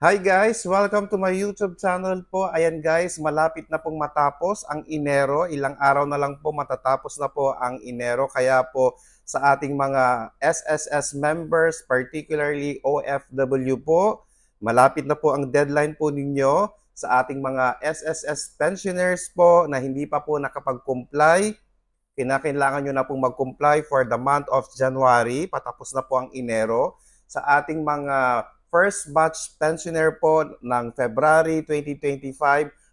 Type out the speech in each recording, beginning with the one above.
Hi guys! Welcome to my YouTube channel po. Ayan guys, malapit na pong matapos ang Enero. Ilang araw na lang po matatapos na po ang Enero. Kaya po sa ating mga SSS members, particularly OFW po, malapit na po ang deadline po ninyo. Sa ating mga SSS pensioners po na hindi pa po nakapag-comply, kinakailangan nyo na pong mag-comply for the month of January. Patapos na po ang Enero. Sa ating mga first batch pensioner po ng February 2025,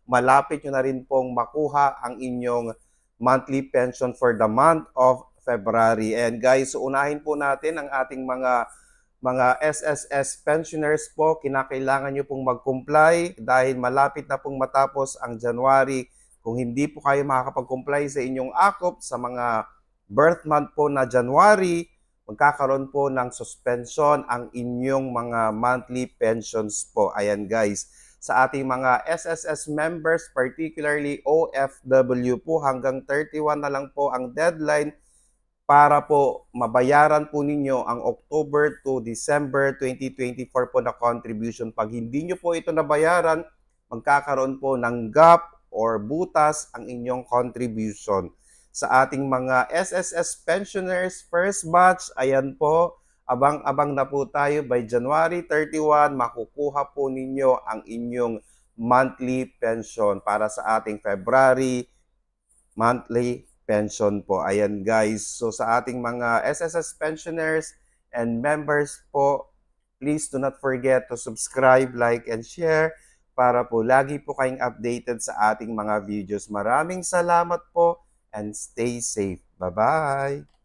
malapit nyo na rin pong makuha ang inyong monthly pension for the month of February. And guys, unahin po natin ang ating mga SSS pensioners po. Kinakailangan nyo pong mag-comply dahil malapit na pong matapos ang January. Kung hindi po kayo makakapag-comply sa inyong akop sa mga birth month po na January, magkakaroon po ng suspension ang inyong mga monthly pensions po. Ayan guys, sa ating mga SSS members, particularly OFW po, hanggang 31 na lang po ang deadline para po mabayaran po ninyo ang October to December 2024 po na contribution. Pag hindi nyo po ito nabayaran, magkakaroon po ng gap or butas ang inyong contribution. Sa ating mga SSS pensioners first batch, ayan po, abang-abang na po tayo by January 31, makukuha po ninyo ang inyong monthly pension para sa ating February monthly pension po. Ayan guys, so sa ating mga SSS pensioners and members po, please do not forget to subscribe, like, and share para po lagi po kayong updated sa ating mga videos. Maraming salamat po and stay safe. Bye-bye!